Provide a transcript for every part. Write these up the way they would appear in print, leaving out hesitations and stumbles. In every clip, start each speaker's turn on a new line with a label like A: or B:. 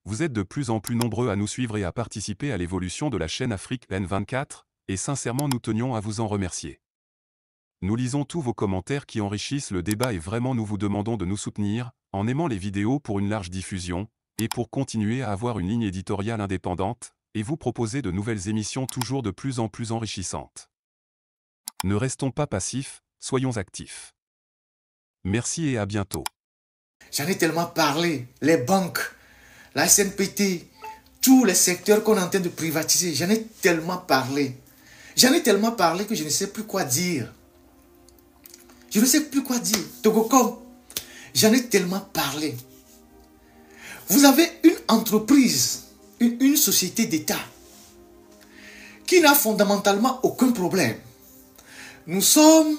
A: Vous êtes de plus en plus nombreux à nous suivre et à participer à l'évolution de la chaîne Afrique N24, et sincèrement nous tenions à vous en remercier. Nous lisons tous vos commentaires qui enrichissent le débat et vraiment nous vous demandons de nous soutenir, en aimant les vidéos pour une large diffusion, et pour continuer à avoir une ligne éditoriale indépendante, et vous proposer de nouvelles émissions toujours de plus en plus enrichissantes. Ne restons pas passifs, soyons actifs. Merci et à bientôt.
B: J'en ai tellement parlé, les banques, la SNPT, tous les secteurs qu'on est en train de privatiser, j'en ai tellement parlé. J'en ai tellement parlé que je ne sais plus quoi dire. Je ne sais plus quoi dire. Togocom, j'en ai tellement parlé. Vous avez une entreprise, une société d'État qui n'a fondamentalement aucun problème. Nous sommes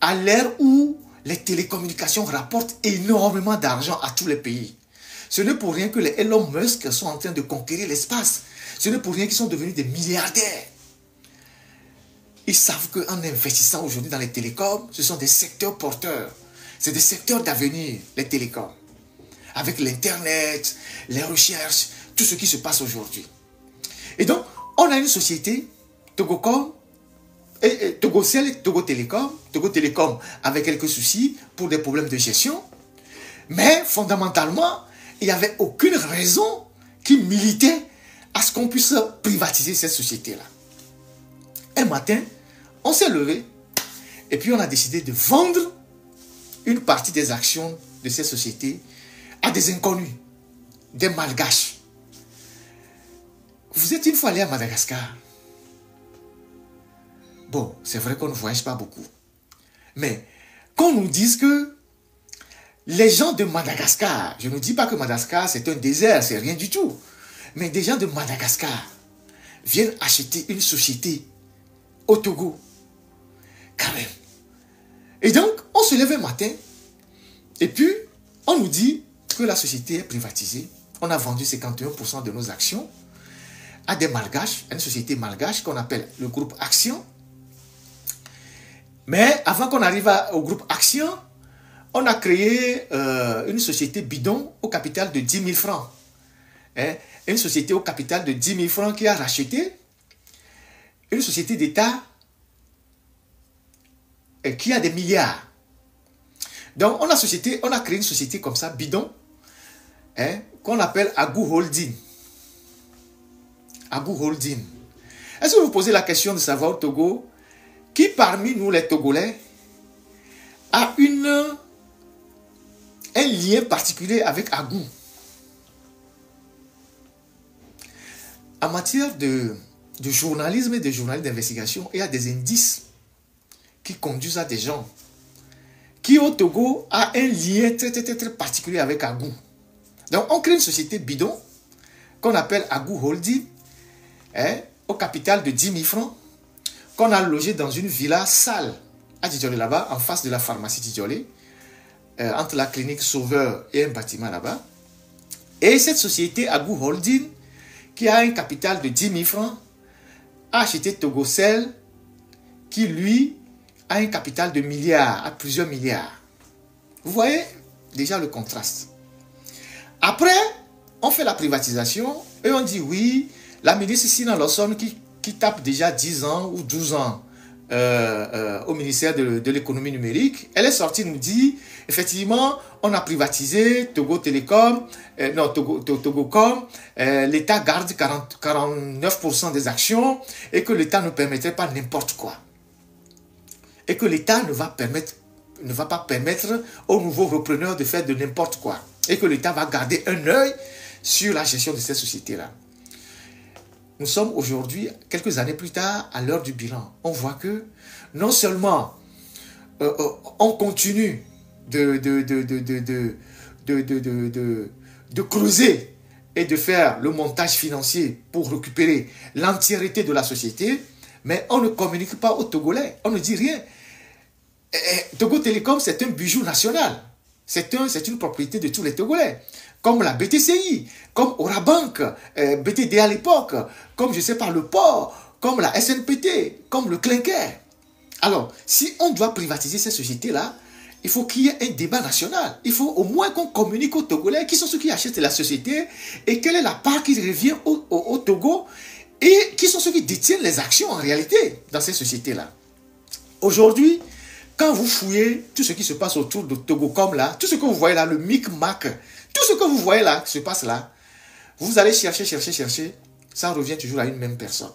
B: à l'ère où les télécommunications rapportent énormément d'argent à tous les pays. Ce n'est pour rien que les Elon Musk sont en train de conquérir l'espace. Ce n'est pour rien qu'ils sont devenus des milliardaires. Ils savent qu'en investissant aujourd'hui dans les télécoms, ce sont des secteurs porteurs. C'est des secteurs d'avenir, les télécoms. Avec l'Internet, les recherches, tout ce qui se passe aujourd'hui. Et donc, on a une société, Togocom, Togocel et Togo Télécom. Togo Télécom avec quelques soucis pour des problèmes de gestion. Mais fondamentalement, il n'y avait aucune raison qui militait à ce qu'on puisse privatiser cette société-là. Un matin, on s'est levé et puis on a décidé de vendre une partie des actions de cette société à des inconnus, des malgaches. Vous êtes une fois allé à Madagascar. Bon, c'est vrai qu'on ne voyage pas beaucoup. Mais qu'on nous dise que les gens de Madagascar, je ne dis pas que Madagascar c'est un désert, c'est rien du tout. Mais des gens de Madagascar viennent acheter une société au Togo. Quand même. Et donc, on se lève un matin et puis on nous dit que la société est privatisée. On a vendu 51% de nos actions à des malgaches, à une société malgache qu'on appelle le groupe Action. Mais avant qu'on arrive au groupe Action, on a créé une société bidon au capital de 10 000 francs. Une société au capital de 10 000 francs qui a racheté une société d'État qui a des milliards. Donc, on a créé une société comme ça, bidon, qu'on appelle Agou Holding. Agou Holding. Est-ce que vous posez la question de savoir au Togo, qui parmi nous les Togolais a un lien particulier avec Agou? En matière de journalisme et de journalisme d'investigation, il y a des indices qui conduisent à des gens qui au Togo a un lien très, très, très, très particulier avec Agou. Donc on crée une société bidon qu'on appelle Agou Holding, au capital de 10 000 francs, qu'on a logé dans une villa sale à Djidjolé là-bas, en face de la pharmacie Djidjolé, entre la clinique Sauveur et un bâtiment là-bas. Et cette société Agou Holding, qui a un capital de 10 000 francs, a acheté Togocel, qui lui a un capital de milliards, à plusieurs milliards. Vous voyez déjà le contraste. Après, on fait la privatisation et on dit oui, la ministre Sina Lawson qui tape déjà 10 ans ou 12 ans au ministère de l'économie numérique, elle est sortie nous dit, effectivement, on a privatisé Togo Télécom, Togocom, l'État garde 49% des actions et que l'État ne permettrait pas n'importe quoi. Et que l'État ne va pas permettre aux nouveaux repreneurs de faire de n'importe quoi. Et que l'État va garder un œil sur la gestion de cette société-là. Nous sommes aujourd'hui, quelques années plus tard, à l'heure du bilan. On voit que non seulement on continue de creuser et de faire le montage financier pour récupérer l'entièreté de la société, mais on ne communique pas aux Togolais, on ne dit rien. Togo Télécom, c'est un bijou national. C'est une propriété de tous les Togolais. Comme la BTCI, comme Orabank, BTD à l'époque, comme je ne sais pas le port, comme la SNPT, comme le Clinker. Alors, si on doit privatiser cette société-là, Il faut qu'il y ait un débat national. Il faut au moins qu'on communique aux Togolais qui sont ceux qui achètent la société et quelle est la part qui revient au Togo et qui sont ceux qui détiennent les actions en réalité dans ces sociétés-là. Aujourd'hui, quand vous fouillez tout ce qui se passe autour de Togocom là, tout ce que vous voyez là, le micmac, tout ce que vous voyez là, qui se passe là, vous allez chercher, ça revient toujours à une même personne.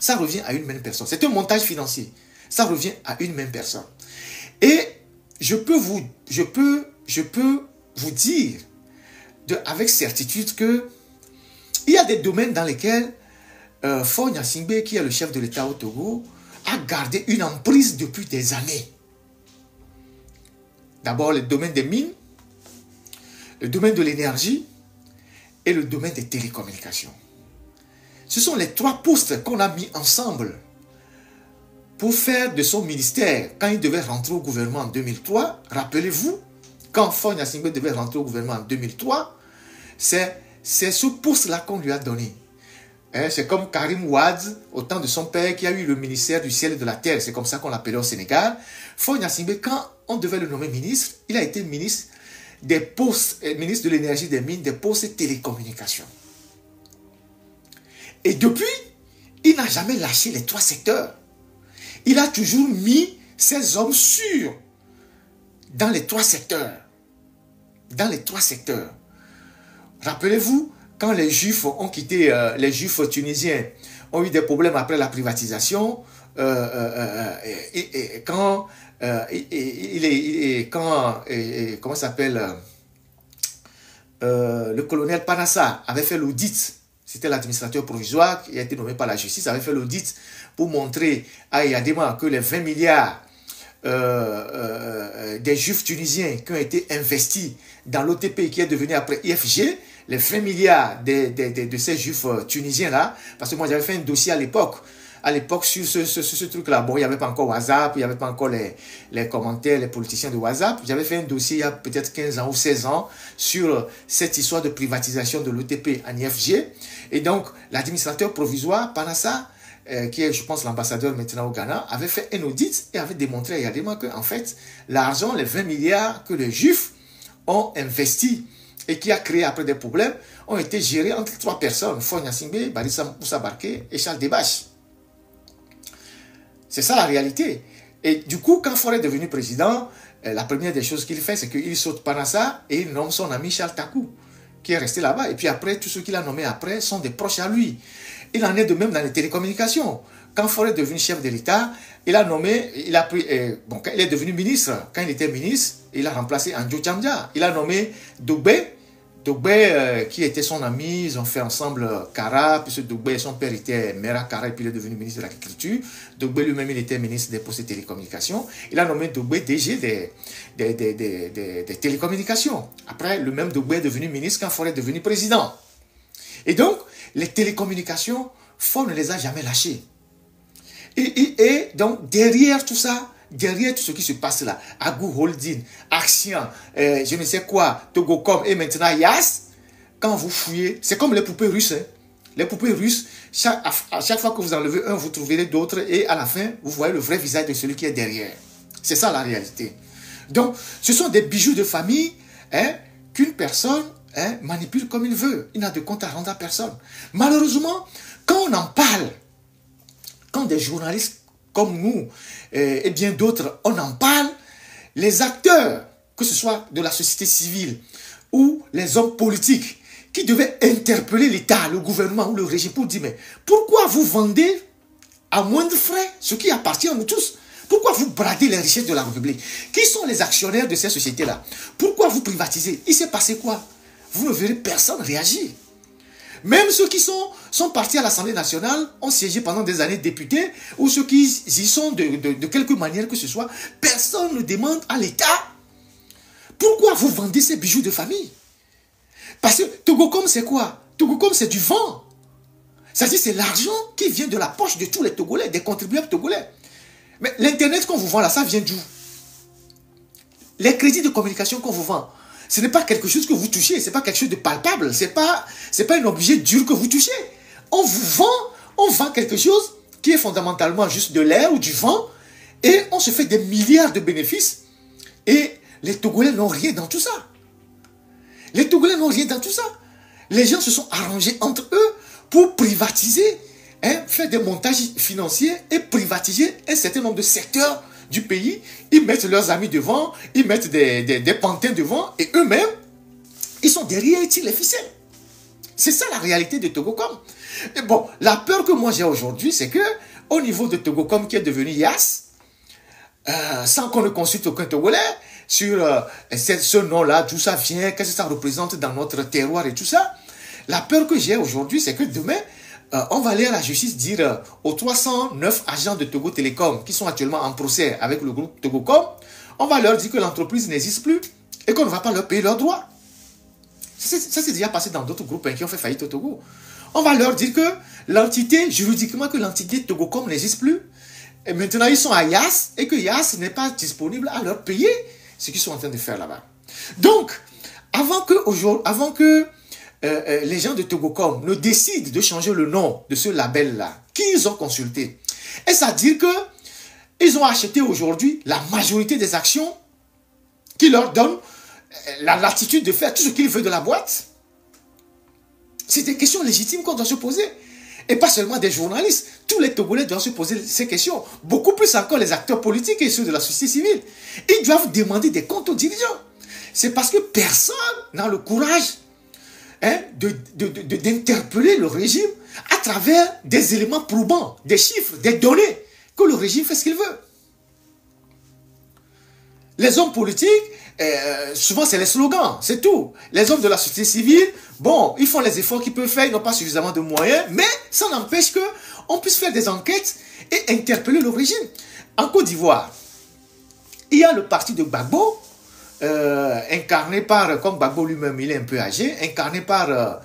B: Ça revient à une même personne. C'est un montage financier. Ça revient à une même personne. Et je peux vous dire avec certitude que il y a des domaines dans lesquels Faure Gnassingbé, qui est le chef de l'État au Togo, a gardé une emprise depuis des années. D'abord, le domaine des mines, le domaine de l'énergie et le domaine des télécommunications. Ce sont les trois postes qu'on a mis ensemble pour faire de son ministère, quand il devait rentrer au gouvernement en 2003, rappelez-vous, quand Faure Gnassingbé devait rentrer au gouvernement en 2003, c'est ce poste-là qu'on lui a donné. C'est comme Karim Wade, au temps de son père, qui a eu le ministère du ciel et de la terre, c'est comme ça qu'on l'appelait au Sénégal. Faure Gnassingbé, quand on devait le nommer ministre, il a été ministre des postes, ministre de l'énergie, des mines, des postes et télécommunications. Et depuis, il n'a jamais lâché les trois secteurs. Il a toujours mis ses hommes sûrs dans les trois secteurs. Dans les trois secteurs. Rappelez-vous, quand les Juifs ont quitté, les Juifs tunisiens ont eu des problèmes après la privatisation, comment s'appelle, le colonel Panassa avait fait l'audit. C'était l'administrateur provisoire qui a été nommé par la justice, avait fait l'audit pour montrer à Yadema que les 20 milliards des Juifs tunisiens qui ont été investis dans l'OTP qui est devenu après IFG, les 20 milliards de ces Juifs tunisiens-là, parce que moi j'avais fait un dossier à l'époque sur ce truc-là. Bon, il n'y avait pas encore WhatsApp, il n'y avait pas encore les commentaires, les politiciens de WhatsApp. J'avais fait un dossier il y a peut-être 15 ans ou 16 ans sur cette histoire de privatisation de l'OTP en IFG. Et donc, l'administrateur provisoire, Panassa, qui est, je pense, l'ambassadeur maintenant au Ghana, avait fait un audit et avait démontré à Yadema qu'en fait, l'argent, les 20 milliards que les Juifs ont investi et qui a créé après des problèmes, ont été gérés entre trois personnes, Faure Gnassingbé, Barissa Moussa Barké et Charles Debache. C'est ça la réalité. Et du coup, quand Faure est devenu président, la première des choses qu'il fait, c'est qu'il saute Panassa et il nomme son ami Charles Takou, qui est resté là-bas. Et puis après, tous ceux qu'il a nommés après sont des proches à lui. Il en est de même dans les télécommunications. Quand Faure est devenu chef de l'État, il a nommé, il a pris, bon, quand il est devenu ministre, quand il était ministre, il a remplacé Andjo Tchamdia. Il a nommé Dogbé, qui était son ami, ils ont fait ensemble Kara, puisque Dogbé, son père était Mera Kara, et puis il est devenu ministre de l'Agriculture. Dogbé lui-même, il était ministre des Postes et Télécommunications. Il a nommé Dogbé DG des télécommunications. Après, le même Dogbé est devenu ministre quand Faure est devenu président. Et donc, les télécommunications, Faure ne les a jamais lâchées. Et donc, derrière tout ça, derrière tout ce qui se passe là, Agou Holding, Action, je ne sais quoi, Togocom et maintenant Yas, quand vous fouillez, c'est comme les poupées russes. Hein. Les poupées russes, à chaque fois que vous enlevez un, vous trouverez d'autres et à la fin, vous voyez le vrai visage de celui qui est derrière. C'est ça la réalité. Donc, ce sont des bijoux de famille qu'une personne manipule comme il veut. Il n'a de compte à rendre à personne. Malheureusement, quand on en parle, quand des journalistes comme nous et bien d'autres, on en parle, les acteurs, que ce soit de la société civile ou les hommes politiques qui devaient interpeller l'État, le gouvernement ou le régime pour dire mais pourquoi vous vendez à moindre frais ce qui appartient à nous tous? Pourquoi vous bradez les richesses de la République? Qui sont les actionnaires de ces sociétés-là? Pourquoi vous privatisez? Il s'est passé quoi? Vous ne verrez personne réagir. Même ceux qui sont partis à l'Assemblée nationale ont siégé pendant des années députés ou ceux qui y sont de quelque manière que ce soit, personne ne demande à l'État pourquoi vous vendez ces bijoux de famille. Parce que Togocom c'est quoi? Togocom c'est du vent. C'est-à-dire c'est l'argent qui vient de la poche de tous les Togolais, des contribuables togolais. Mais l'Internet qu'on vous vend là, ça vient d'où? Les crédits de communication qu'on vous vend, ce n'est pas quelque chose que vous touchez, ce n'est pas quelque chose de palpable, ce n'est pas un objet dur que vous touchez. On vend quelque chose qui est fondamentalement juste de l'air ou du vent, Et on se fait des milliards de bénéfices. Et les Togolais n'ont rien dans tout ça. Les Togolais n'ont rien dans tout ça. Les gens se sont arrangés entre eux pour privatiser, faire des montages financiers et privatiser un certain nombre de secteurs du pays. Ils mettent leurs amis devant, ils mettent des pantins devant et eux-mêmes, ils sont derrière et tirent les ficelles. C'est ça la réalité de Togocom. Et bon, la peur que moi j'ai aujourd'hui, c'est que au niveau de Togocom qui est devenu YAS, sans qu'on ne consulte aucun Togolais sur ce nom-là, d'où ça vient, qu'est-ce que ça représente dans notre terroir et tout ça. La peur que j'ai aujourd'hui, c'est que demain, on va aller à la justice dire aux 309 agents de Togo Télécom qui sont actuellement en procès avec le groupe Togocom, on va leur dire que l'entreprise n'existe plus et qu'on ne va pas leur payer leurs droits. Ça s'est déjà passé dans d'autres groupes qui ont fait faillite au Togo. On va leur dire que l'entité, juridiquement, que l'entité Togocom n'existe plus. Et maintenant, ils sont à YAS et que YAS n'est pas disponible à leur payer ce qu'ils sont en train de faire là-bas. Donc, avant que les gens de Togocom ne décident de changer le nom de ce label-là, qu'ils ont consulté, est-ce à dire qu'ils ont acheté aujourd'hui la majorité des actions qui leur donnent la latitude de faire tout ce qu'ils veulent de la boîte? C'est des questions légitimes qu'on doit se poser. Et pas seulement des journalistes. Tous les Togolais doivent se poser ces questions. Beaucoup plus encore les acteurs politiques et ceux de la société civile. Ils doivent demander des comptes aux dirigeants. C'est parce que personne n'a le courage d'interpeller le régime à travers des éléments probants, des chiffres, des données, que le régime fait ce qu'il veut. Les hommes politiques, souvent c'est les slogans, c'est tout. Les hommes de la société civile, bon, ils font les efforts qu'ils peuvent faire, ils n'ont pas suffisamment de moyens, mais ça n'empêche qu'on puisse faire des enquêtes et interpeller le régime. En Côte d'Ivoire, il y a le parti de Gbagbo, incarné par, comme Gbagbo lui-même, il est un peu âgé, incarné par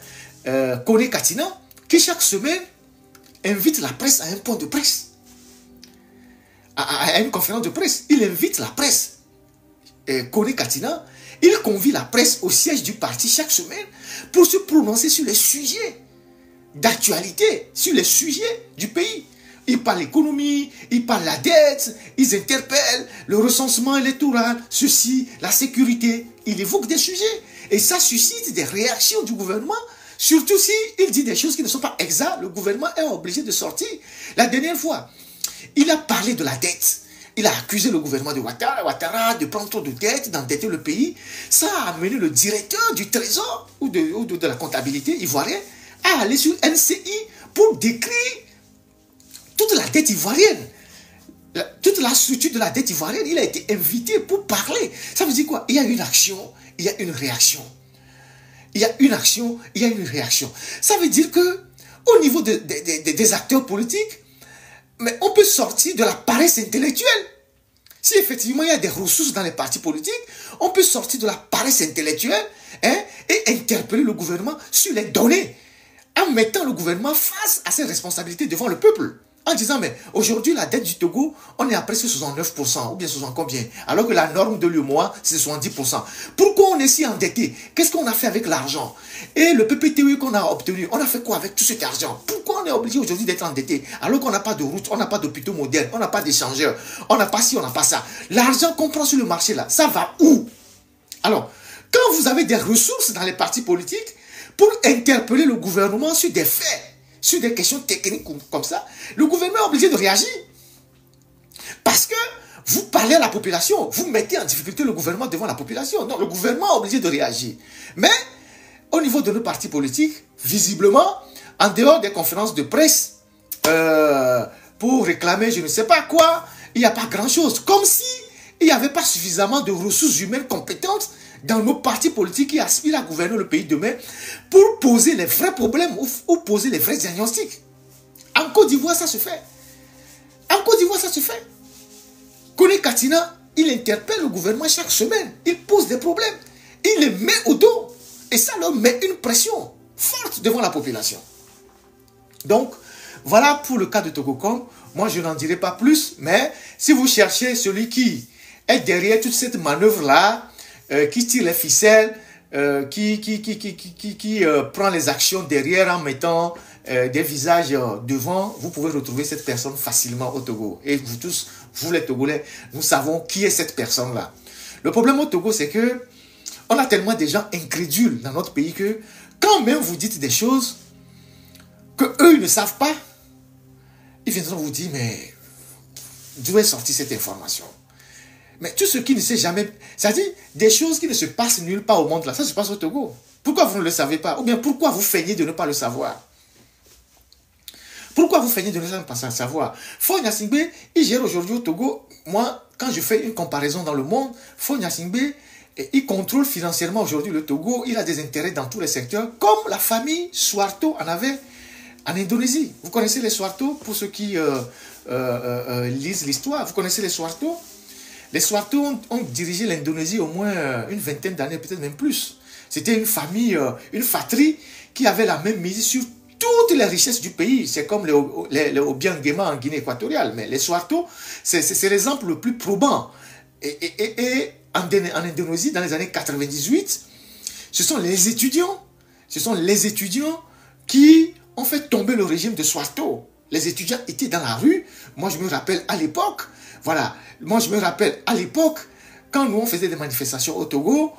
B: Kone Katina, qui chaque semaine invite la presse à un point de presse, à une conférence de presse. Il invite la presse. Kone Katina, il convie la presse au siège du parti chaque semaine pour se prononcer sur les sujets d'actualité, sur les sujets du pays. Ils parlent l'économie, ils parlent la dette, ils interpellent le recensement électoral, ceci, la sécurité. Ils évoquent des sujets. Et ça suscite des réactions du gouvernement, surtout s'il dit des choses qui ne sont pas exactes. Le gouvernement est obligé de sortir. La dernière fois, il a parlé de la dette. Il a accusé le gouvernement de Ouattara de prendre trop de dettes, d'endetter le pays. Ça a amené le directeur du Trésor ou de la comptabilité ivoirienne à aller sur NCI pour décrire toute la dette ivoirienne. Toute la structure de la dette ivoirienne. Il a été invité pour parler. Ça veut dire quoi? Il y a une action, il y a une réaction. Il y a une action, il y a une réaction. Ça veut dire que au niveau des acteurs politiques, mais on peut sortir de la paresse intellectuelle. Si effectivement il y a des ressources dans les partis politiques, on peut sortir de la paresse intellectuelle et interpeller le gouvernement sur les données, en mettant le gouvernement face à ses responsabilités devant le peuple. En disant, mais aujourd'hui, la dette du Togo, on est à presque 69%, ou bien 60 combien? Alors que la norme de l'UEMOA, c'est 70%. Pourquoi on est si endetté? Qu'est-ce qu'on a fait avec l'argent? Et le PPTE qu'on a obtenu, on a fait quoi avec tout cet argent? Pourquoi on est obligé aujourd'hui d'être endetté? Alors qu'on n'a pas de route, on n'a pas d'hôpitaux modernes, on n'a pas d'échangeurs, on n'a pas ci, on n'a pas ça. L'argent qu'on prend sur le marché là, ça va où? Alors, quand vous avez des ressources dans les partis politiques pour interpeller le gouvernement sur des faits, sur des questions techniques comme ça, le gouvernement est obligé de réagir. Parce que vous parlez à la population, vous mettez en difficulté le gouvernement devant la population. Non, le gouvernement est obligé de réagir. Mais, au niveau de nos partis politiques, visiblement, en dehors des conférences de presse, pour réclamer je ne sais pas quoi, il n'y a pas grand-chose. Comme si il n'y avait pas suffisamment de ressources humaines compétentes dans nos partis politiques qui aspirent à gouverner le pays demain pour poser les vrais problèmes ou poser les vrais diagnostics. En Côte d'Ivoire, ça se fait. En Côte d'Ivoire, ça se fait. Kone Katina, il interpelle le gouvernement chaque semaine. Il pose des problèmes. Il les met au dos. Et ça leur met une pression forte devant la population. Donc, voilà pour le cas de Togocom. Moi, je n'en dirai pas plus. Mais si vous cherchez celui qui est derrière toute cette manœuvre-là, qui tire les ficelles, qui prend les actions derrière en mettant des visages devant, vous pouvez retrouver cette personne facilement au Togo. Et vous tous, vous les Togolais, nous savons qui est cette personne-là. Le problème au Togo, c'est que on a tellement de gens incrédules dans notre pays que quand même vous dites des choses que eux ils ne savent pas, ils viendront vous dire, mais d'où est sortie cette information? Mais tout ce qui ne sait jamais, c'est-à-dire des choses qui ne se passent nulle part au monde là, ça se passe au Togo. Pourquoi vous ne le savez pas? Ou bien pourquoi vous feignez de ne pas le savoir? Pourquoi vous feignez de ne pas le savoir? Faure Gnassingbé, il gère aujourd'hui au Togo. Moi, quand je fais une comparaison dans le monde, Faure Gnassingbé, il contrôle financièrement aujourd'hui le Togo. Il a des intérêts dans tous les secteurs, comme la famille Suharto en avait en Indonésie. Vous connaissez les Suharto, pour ceux qui lisent l'histoire, vous connaissez les Suharto? Les Suharto ont dirigé l'Indonésie au moins une vingtaine d'années, peut-être même plus. C'était une famille, une fratrie qui avait la même mise sur toutes les richesses du pays. C'est comme les Obiang-Guema en Guinée équatoriale. Mais les Suharto, c'est l'exemple le plus probant. Et en Indonésie, dans les années 98, ce sont les étudiants qui ont fait tomber le régime de Suharto. Les étudiants étaient dans la rue. Moi, je me rappelle à l'époque, voilà, moi, je me rappelle à l'époque, quand nous, on faisait des manifestations au Togo,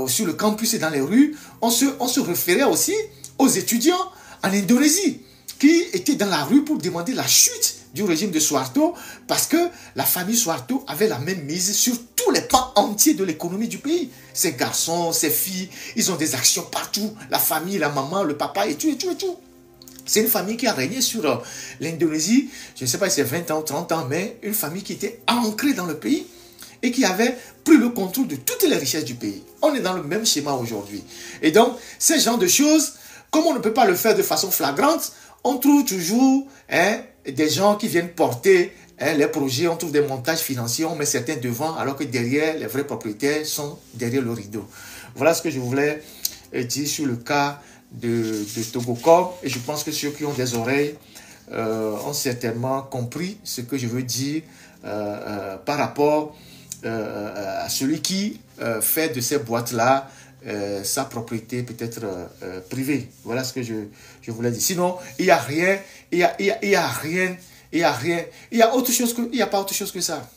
B: sur le campus et dans les rues, on se référait aussi aux étudiants en Indonésie qui étaient dans la rue pour demander la chute du régime de Suharto parce que la famille Suharto avait la même mise sur tous les pans entiers de l'économie du pays. Ces garçons, ces filles, ils ont des actions partout. La famille, la maman, le papa et tout, et tout, et tout. C'est une famille qui a régné sur l'Indonésie, je ne sais pas si c'est 20 ans ou 30 ans, mais une famille qui était ancrée dans le pays et qui avait pris le contrôle de toutes les richesses du pays. On est dans le même schéma aujourd'hui. Et donc, ces genres de choses, comme on ne peut pas le faire de façon flagrante, on trouve toujours des gens qui viennent porter les projets, on trouve des montages financiers, on met certains devant, alors que derrière, les vrais propriétaires sont derrière le rideau. Voilà ce que je voulais dire sur le cas de Togocom. Et je pense que ceux qui ont des oreilles ont certainement compris ce que je veux dire par rapport à celui qui fait de ces boîtes-là sa propriété peut-être privée. Voilà ce que je voulais dire. Sinon, il n'y a rien, il y a rien, il y a autre chose que, il n'y a pas autre chose que ça.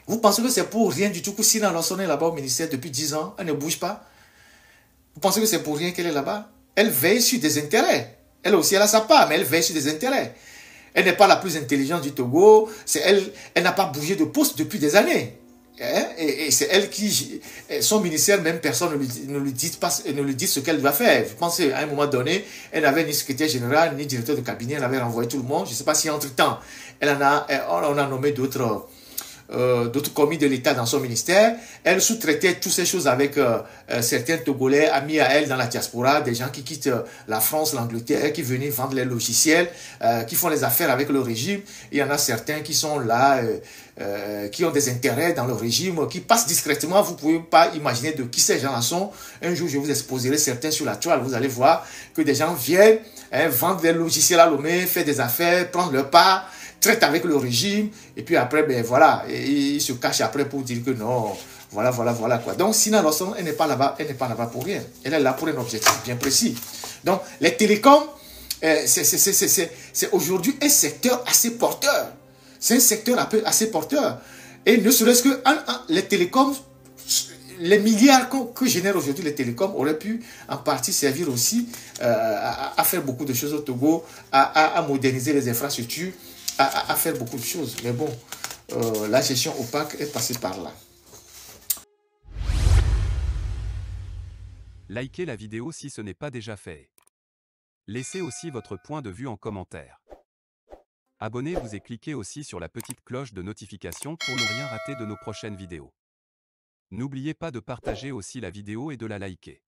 B: Vous pensez que c'est pour rien du tout que Sina Lawson est là-bas au ministère depuis 10 ans, elle ne bouge pas? Vous pensez que c'est pour rien qu'elle est là-bas? Elle veille sur des intérêts. Elle aussi, elle a sa part, mais elle veille sur des intérêts. Elle n'est pas la plus intelligente du Togo. Elle n'a pas bougé de poste depuis des années. Et c'est elle qui... Son ministère, même personne ne lui dit ce qu'elle doit faire. Je pense qu'à un moment donné, elle n'avait ni secrétaire général, ni directeur de cabinet. Elle avait renvoyé tout le monde. Je ne sais pas si entre-temps, on a nommé d'autres commis de l'État dans son ministère. Elle sous-traitait toutes ces choses avec certains Togolais amis à elle dans la diaspora, des gens qui quittent la France, l'Angleterre, qui venaient vendre les logiciels, qui font les affaires avec le régime. Il y en a certains qui sont là, qui ont des intérêts dans le régime, qui passent discrètement. Vous ne pouvez pas imaginer de qui ces gens-là sont. Un jour, je vous exposerai certains sur la toile. Vous allez voir que des gens viennent vendre des logiciels à Lomé, faire des affaires, prendre leur part, traite avec le régime, et puis après, ben voilà, il se cache après pour dire que non, voilà, quoi. Donc, Sina Lawson, elle n'est pas là-bas pour rien. Elle est là pour un objectif bien précis. Donc, les télécoms, c'est aujourd'hui un secteur assez porteur. C'est un secteur assez porteur. Et ne serait-ce que les télécoms, les milliards que génèrent aujourd'hui les télécoms auraient pu en partie servir aussi à faire beaucoup de choses au Togo, à moderniser les infrastructures, à faire beaucoup de choses. Mais bon, la gestion opaque est passée par là.
A: Likez la vidéo si ce n'est pas déjà fait. Laissez aussi votre point de vue en commentaire. Abonnez-vous et cliquez aussi sur la petite cloche de notification pour ne rien rater de nos prochaines vidéos. N'oubliez pas de partager aussi la vidéo et de la liker.